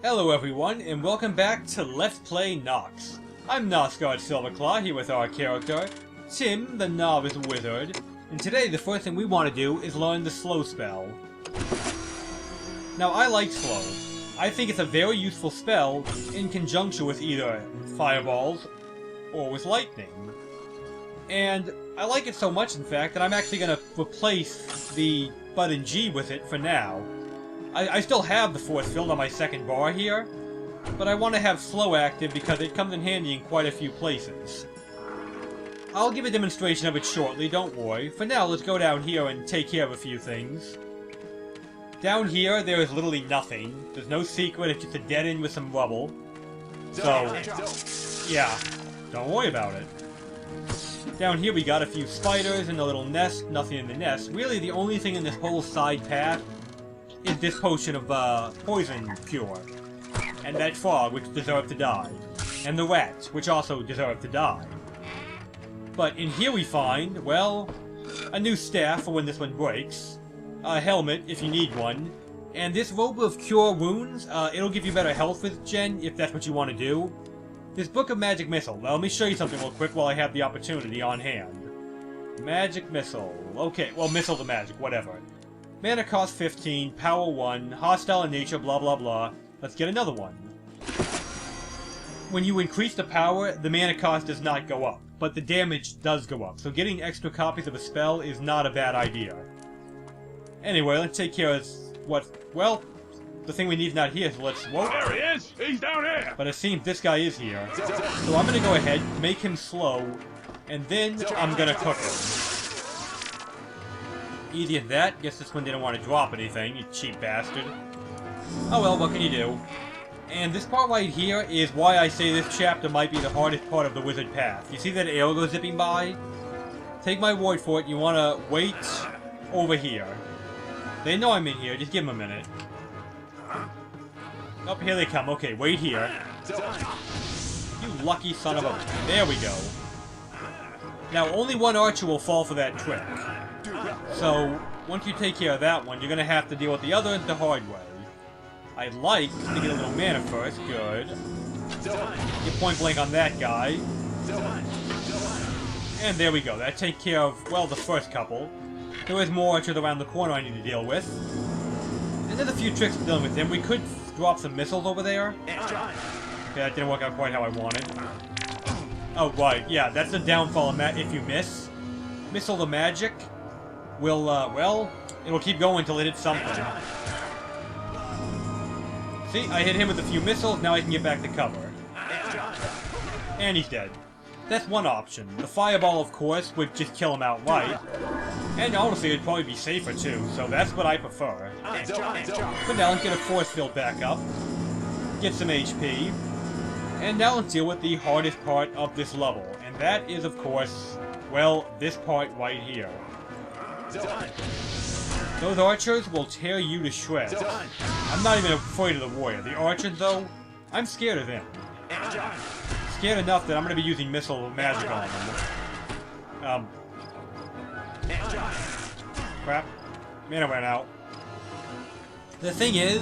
Hello everyone, and welcome back to Let's Play Nox. I'm Nosgard Silverclaw, here with our character, Tim, the Novice Wizard, and today the first thing we want to do is learn the Slow spell. Now I like Slow. I think it's a very useful spell in conjunction with either fireballs or with lightning. And I like it so much, in fact, that I'm actually going to replace the button G with it for now. I still have the force field on my second bar here, but I want to have Slow active because it comes in handy in quite a few places. I'll give a demonstration of it shortly, don't worry. For now, let's go down here and take care of a few things. Down here, there is literally nothing. There's no secret, it's just a dead end with some rubble. So, yeah, don't worry about it. Down here we got a few spiders and a little nest, nothing in the nest. Really, the only thing in this whole side path is this potion of poison cure. And that frog, which deserved to die. And the rats, which also deserve to die. But in here we find, well, a new staff for when this one breaks, a helmet if you need one, and this robe of cure wounds. It'll give you better health with Gen, if that's what you want to do. This book of magic missile. Now let me show you something real quick while I have the opportunity on hand. Magic missile. Okay, well, missile to magic, whatever. Mana cost 15, power 1, hostile in nature, blah blah blah. Let's get another one. When you increase the power, the mana cost does not go up, but the damage does go up, so getting extra copies of a spell is not a bad idea. Anyway, let's take care of what, well, the thing we need is not here, so let's, whoa. There he is! He's down here! But it seems this guy is here. So I'm gonna go ahead, make him slow, and then I'm gonna cook him. Easy as that. Guess this one didn't want to drop anything, you cheap bastard. Oh well, what can you do? And this part right here is why I say this chapter might be the hardest part of the wizard path. You see that arrow go zipping by? Take my word for it, you want to wait over here. They know I'm in here, just give them a minute. Oh, here they come. Okay, wait here. You lucky son of a... There we go. Now, only one archer will fall for that trick. So, once you take care of that one, you're going to have to deal with the other the hard way. I'd like to get a little mana first. Good. Get point blank on that guy. And there we go. That takes care of, well, the first couple. There is more archers around the corner I need to deal with. And there's a few tricks for dealing with them. We could drop some missiles over there. Okay, that didn't work out quite how I wanted. Oh, right. Yeah, that's the downfall of if you miss. Missile the magic will, well, it'll keep going until it hits something. See, I hit him with a few missiles, now I can get back to cover. And he's dead. That's one option. The fireball, of course, would just kill him outright. And honestly, it'd probably be safer too, so that's what I prefer. But now let's get a force field back up. Get some HP. And now let's deal with the hardest part of this level. And that is, of course, well, this part right here. Those archers will tear you to shreds. I'm not even afraid of the warrior. The archers, though, I'm scared of them. Scared enough that I'm going to be using missile magic on them. Crap. Mana went out. The thing is,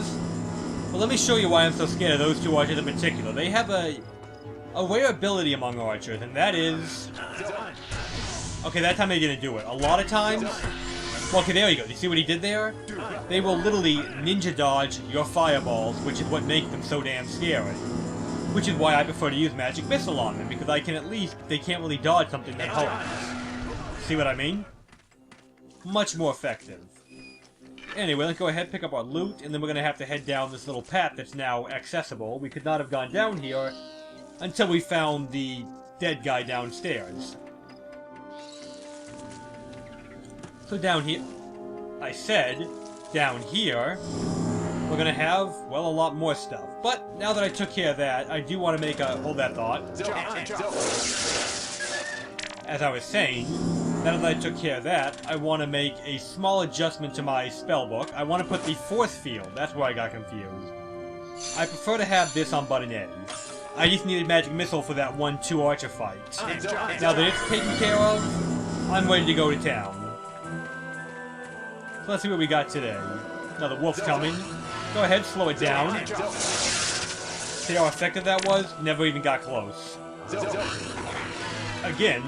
well, let me show you why I'm so scared of those two archers in particular. They have a rare ability among archers, and that is... Okay, that time they didn't do it. A lot of times... Well, okay, there you go. You see what he did there? They will literally ninja dodge your fireballs, which is what makes them so damn scary. Which is why I prefer to use magic missile on them, because I can at least... They can't really dodge something that hurts. See what I mean? Much more effective. Anyway, let's go ahead, pick up our loot, and then we're going to have to head down this little path that's now accessible. We could not have gone down here until we found the dead guy downstairs. So down here, I said, down here, we're going to have, well, a lot more stuff. But now that I took care of that, I do want to make a, hold that thought. As I was saying, now that I took care of that, I want to make a small adjustment to my spellbook. I want to put the force field, that's where I got confused. I prefer to have this on button A. I just needed magic missile for that 1-2 archer fight. Now that it's taken care of, I'm ready to go to town. So let's see what we got today. Now the wolf's coming. Go ahead, slow it down. See how effective that was? Never even got close. Again.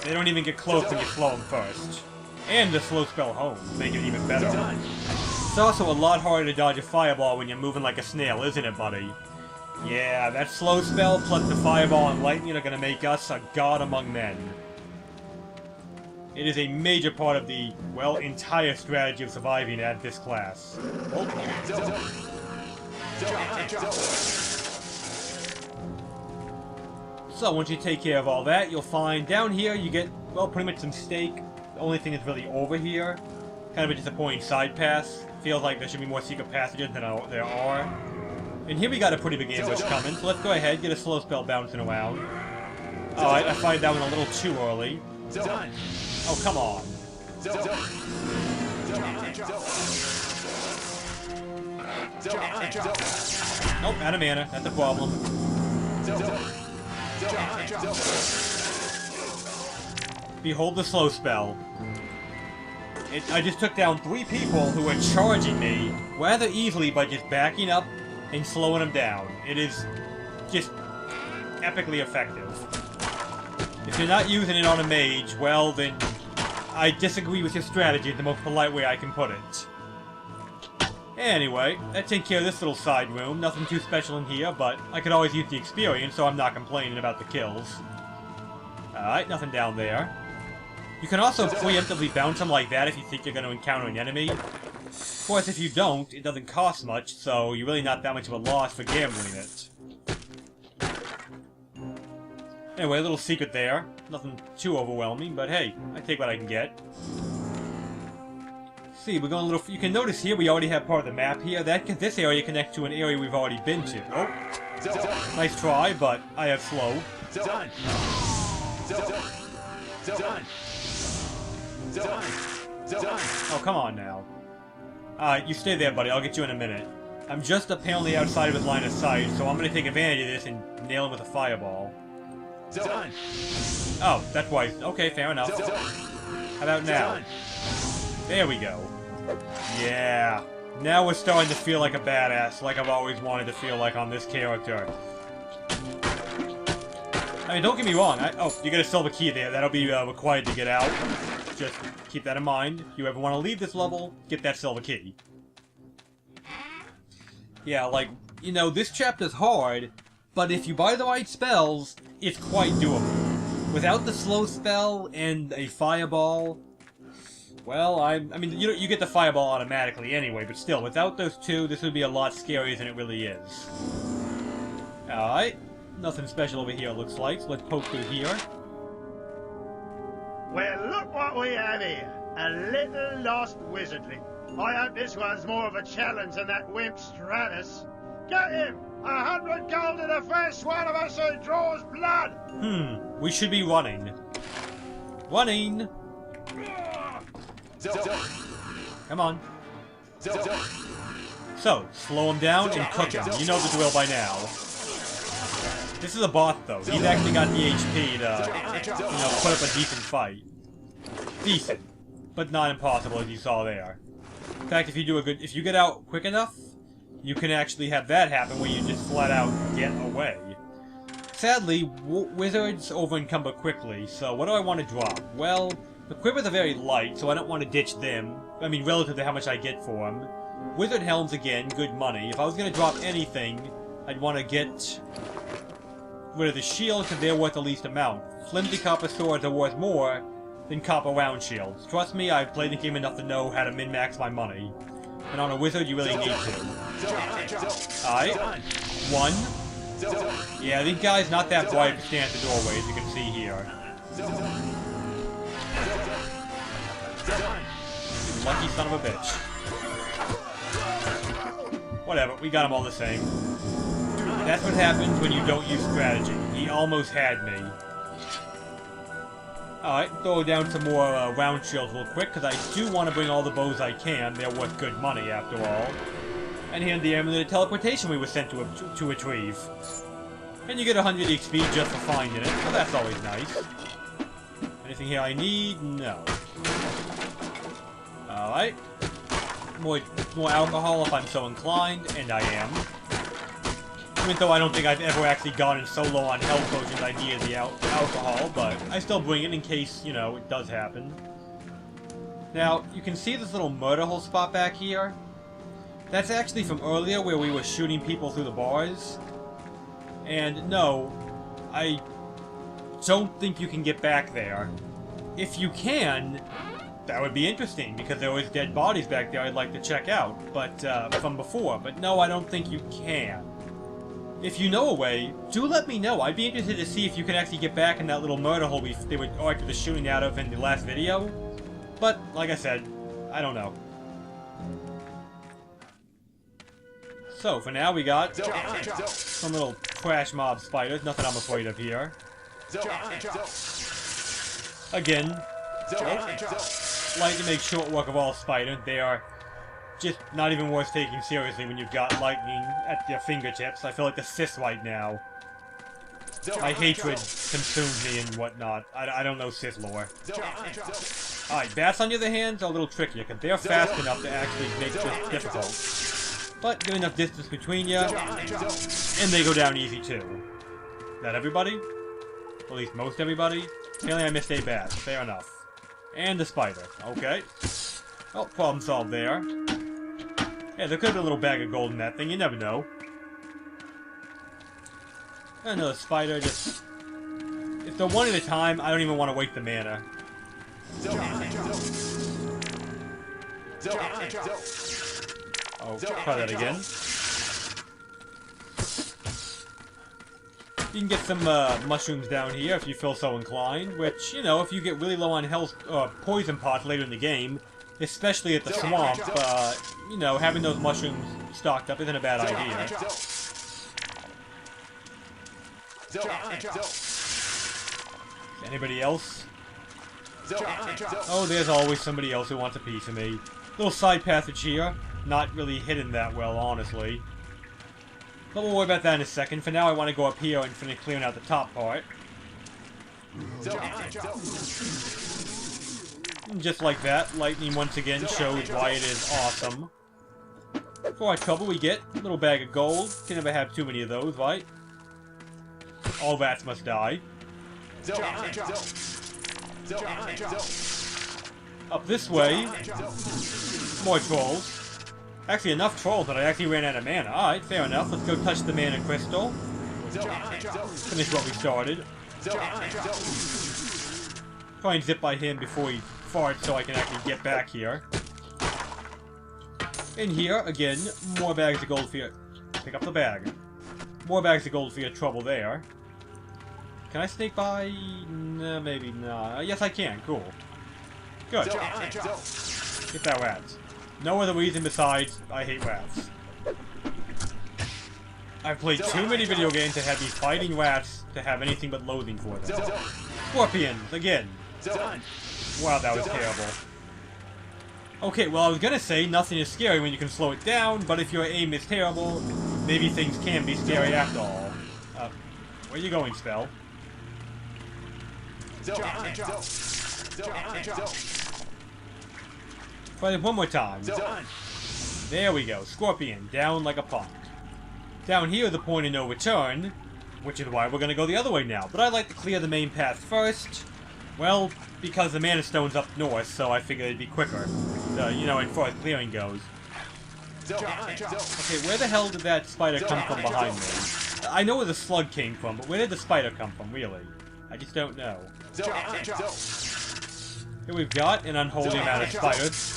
They don't even get close when you slow them first. And the slow spell home, make it even better. It's also a lot harder to dodge a fireball when you're moving like a snail, isn't it, buddy? Yeah, that slow spell plus the fireball and lightning are gonna make us a god among men. It is a major part of the, well, entire strategy of surviving at this class. Oh. So, once you take care of all that, you'll find down here you get, well, pretty much some steak. The only thing that's really over here, kind of a disappointing side pass. Feels like there should be more secret passages than there are. And here we got a pretty big ambush coming, so let's go ahead, get a slow spell bouncing around. Alright, I fired that one a little too early. Oh, come on. Nope, out of mana. That's a problem. Behold the slow spell. I just took down 3 people who were charging me rather easily by just backing up and slowing them down. It is just epically effective. If you're not using it on a mage, well then, I disagree with your strategy in the most polite way I can put it. Anyway, that takes care of this little side room. Nothing too special in here, but I could always use the experience, so I'm not complaining about the kills. Alright, nothing down there. You can also preemptively bounce them like that if you think you're going to encounter an enemy. Of course, if you don't, it doesn't cost much, so you're really not that much of a loss for gambling it. Anyway, a little secret there. Nothing too overwhelming, but hey, I take what I can get. See, we're going a little... You can notice here we already have part of the map here. This area connects to an area we've already been to. Oh! Nice try, but I have slow. Oh, come on now. You stay there, buddy. I'll get you in a minute. I'm just apparently outside of his line of sight, so I'm going to take advantage of this and nail him with a fireball. Oh, that's why. Okay, fair enough. How about now? There we go. Yeah. Now we're starting to feel like a badass, like I've always wanted to feel like on this character. I mean, don't get me wrong. Oh, you get a silver key there. That'll be required to get out. Just keep that in mind. If you ever want to leave this level, get that silver key. Yeah, like, you know, this chapter's hard, but if you buy the right spells, it's quite doable. Without the slow spell and a fireball, well, I mean, you get the fireball automatically anyway, but still, without those two, this would be a lot scarier than it really is. Alright, nothing special over here, it looks like, so let's poke through here. Well, look what we have here. A little lost wizardling. I hope this one's more of a challenge than that wimp Stratus. Get him! 100 gold to the first one of us who draws blood! We should be running. Running! Come on. So, slow him down and cook him. You know the drill by now. This is a boss, though. He's actually got the HP to, you know, put up a decent fight. Decent. But not impossible, as you saw there. In fact, if you get out quick enough, you can actually have that happen where you just flat out get away. Sadly, wizards over-encumber quickly, so what do I want to drop? Well, the quivers are very light, so I don't want to ditch them. I mean, relative to how much I get for them. Wizard helms, again, good money. If I was going to drop anything, I'd want to get rid of the shield, because they're worth the least amount. Flimsy copper swords are worth more than copper round shields. Trust me, I've played the game enough to know how to min-max my money. And on a wizard, you really need to. Alright. 1. Yeah, these guys not that bright to stand at the doorway, as you can see here. You lucky son of a bitch. Whatever, we got him all the same. That's what happens when you don't use strategy. He almost had me. Alright, throw down some more round shields real quick, because I do want to bring all the bows I can. They're worth good money, after all. And hand the amulet of teleportation we were sent to retrieve. And you get 100 XP just for finding it, so that's always nice. Anything here I need? No. Alright. more alcohol if I'm so inclined, and I am. Even though I don't think I've ever actually gotten so low on health potions I needed the alcohol, but I still bring it in case, you know, it does happen. Now, you can see this little murder hole spot back here. That's actually from earlier where we were shooting people through the bars. And no, I don't think you can get back there. If you can, that would be interesting, because there was dead bodies back there I'd like to check out, but from before. But no, I don't think you can. If you know a way, do let me know. I'd be interested to see if you can actually get back in that little murder hole they were after the shooting out of in the last video. But, like I said, I don't know. So, for now we got some little crash mob spiders. Nothing I'm afraid of here. Again, lightning makes short work of all spiders. They are just not even worth taking seriously when you've got lightning at your fingertips. I feel like the Sith right now. My hatred consumes me and whatnot. I don't know Sith lore. Alright, bats on the other hand are a little trickier, because they're fast enough to actually make this difficult. But good enough distance between you, and they go down easy too. That everybody? At least most everybody? Apparently I missed a bat. Fair enough. And the spider. Okay. Well, problem solved there. Yeah, there could have been a little bag of gold in that thing, you never know. Another spider, just... If they're one at a time, I don't even want to wait the mana. Oh, try that again. You can get some mushrooms down here if you feel so inclined, which, you know, if you get really low on health or poison pots later in the game, especially at the swamp, you know, having those mushrooms stocked up isn't a bad idea. Anybody else? Oh, there's always somebody else who wants a piece of me. Little side passage here. Not really hidden that well, honestly. But we'll worry about that in a second. For now, I want to go up here and finish clearing out the top part. And just like that, lightning once again shows why it is awesome. For our trouble, we get a little bag of gold. Can never have too many of those, right? All rats must die. Up this way, more trolls. Actually, enough trolls that I actually ran out of mana. Alright, fair enough. Let's go touch the mana crystal. Finish what we started. Try and zip by him before he farts so I can actually get back here. In here, again, more bags of gold for your... Pick up the bag. More bags of gold for your trouble there. Can I sneak by? No, maybe not. Yes, I can. Cool. Good. Get that rats. No other reason besides I hate rats. I've played too many video games to have me fighting rats to have anything but loathing for them. Scorpions, again. Wow, that was terrible. Okay, well, I was gonna say nothing is scary when you can slow it down, but if your aim is terrible, maybe things can be scary after all. Where are you going, Spell? Try it one more time. There we go. Scorpion, down like a punk. Down here is the point of no return, which is why we're going to go the other way now. But I'd like to clear the main path first. Well, because the Mana Stone's up north, so I figured it'd be quicker. You know, as far as clearing goes. Okay, where the hell did that spider come from behind me? I know where the slug came from, but where did the spider come from, really? I just don't know. Here we've got an unholy amount of spiders.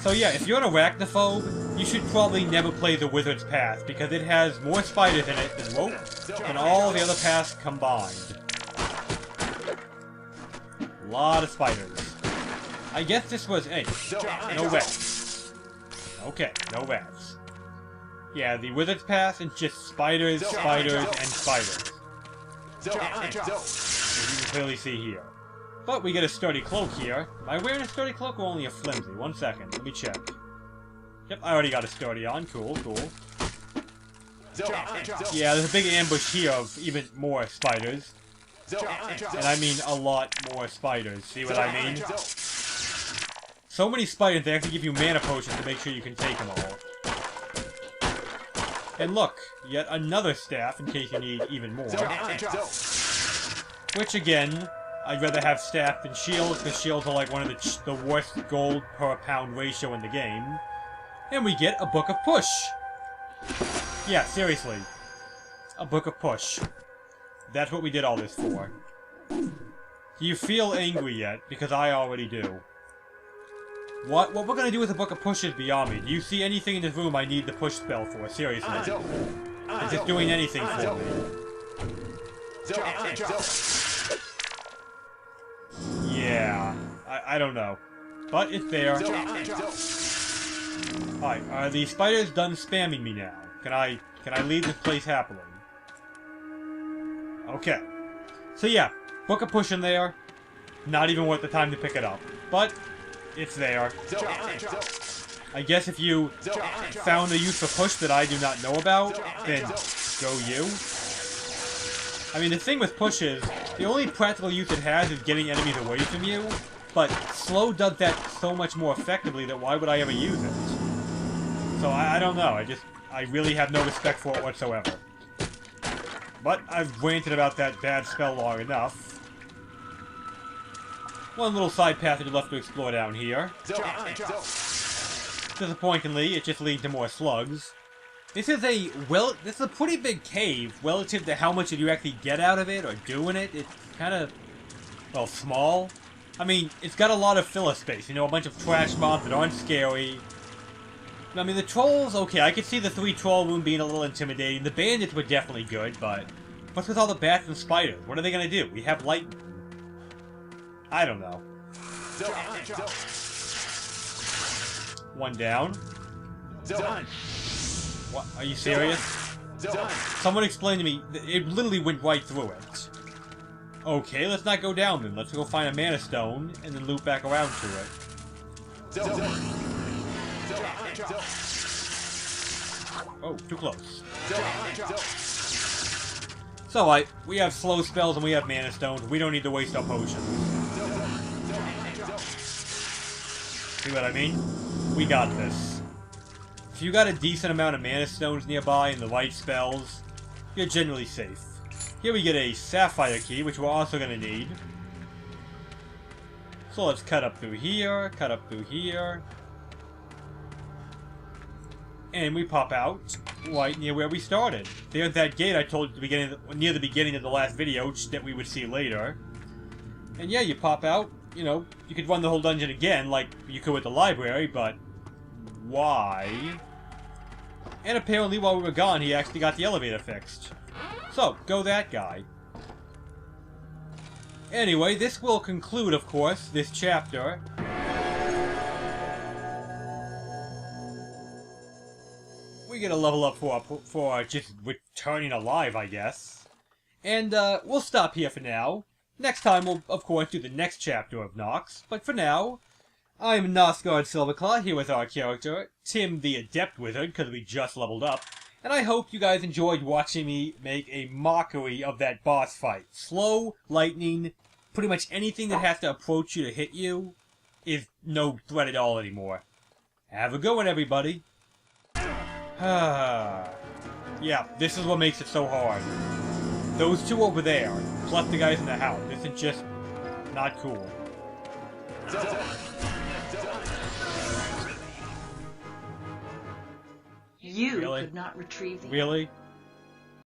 So yeah, if you're an arachnophobe, you should probably never play the Wizard's Path, because it has more spiders in it than all the other paths combined. A lot of spiders. I guess this was... Hey, no rats. Okay, no rats. Yeah, the Wizard's Path is just spiders, spiders, and spiders. As you can clearly see here. But we get a sturdy cloak here. Am I wearing a sturdy cloak or only a flimsy? 1 second, let me check. Yep, I already got a sturdy on. Cool, cool. Yeah, there's a big ambush here of even more spiders. And I mean a lot more spiders. See what I mean? So many spiders, they actually give you mana potions to make sure you can take them all. And look, yet another staff in case you need even more. Which again, I'd rather have staff than shields, because shields are like one of the worst gold per pound ratio in the game. And we get a Book of Push. Yeah, seriously. A Book of Push. That's what we did all this for. Do you feel angry yet? Because I already do. What we're gonna do with the Book of Push is beyond me. Do you see anything in this room I need the push spell for? Seriously. Is it doing anything for me? Yeah. I don't know. But it's there. Alright, are the spiders done spamming me now? Can I leave this place happily? Okay. So yeah, Book of Push in there. Not even worth the time to pick it up. But it's there. I guess if you found a use for push that I do not know about, then go you. I mean, the thing with push is, the only practical use it has is getting enemies away from you, but slow does that so much more effectively that why would I ever use it? So I don't know, I really have no respect for it whatsoever. But I've ranted about that bad spell long enough. One little side passage left to explore down here. Disappointingly, it just leads to more slugs. This is a pretty big cave relative to how much you actually get out of it or do in it. It's kind of, well, small. I mean, it's got a lot of filler space. You know, a bunch of trash mobs that aren't scary. I mean, the trolls, okay, I could see the 3 troll room being a little intimidating. The bandits were definitely good, but what's with all the bats and spiders? What are they gonna do? We have lightning. I don't know. One down. What? Are you serious? Someone explain to me. It literally went right through it. Okay, let's not go down then. Let's go find a mana stone and then loop back around to it. Oh, too close. So, we have slow spells and we have mana stones. We don't need to waste our potions. See what I mean? We got this. If you got a decent amount of mana stones nearby and the right spells, you're generally safe. Here we get a sapphire key, which we're also going to need. So let's cut up through here, and we pop out right near where we started. There's that gate I told you at near the beginning of the last video that we would see later. And yeah, you pop out. You know, you could run the whole dungeon again, like you could with the library, but why? And apparently while we were gone, he actually got the elevator fixed. So, go that guy. Anyway, this will conclude, of course, this chapter. We get a level up for just returning alive, I guess. And, we'll stop here for now. Next time we'll, of course, do the next chapter of Nox, but for now, I'm Nosgard Silverclaw here with our character, Tim the Adept Wizard, because we just leveled up, and I hope you guys enjoyed watching me make a mockery of that boss fight. Slow, lightning, pretty much anything that has to approach you to hit you is no threat at all anymore. Have a good one, everybody. Yeah, this is what makes it so hard. Those two over there, plus the guys in the house. This is just not cool. You could not retrieve the... Really?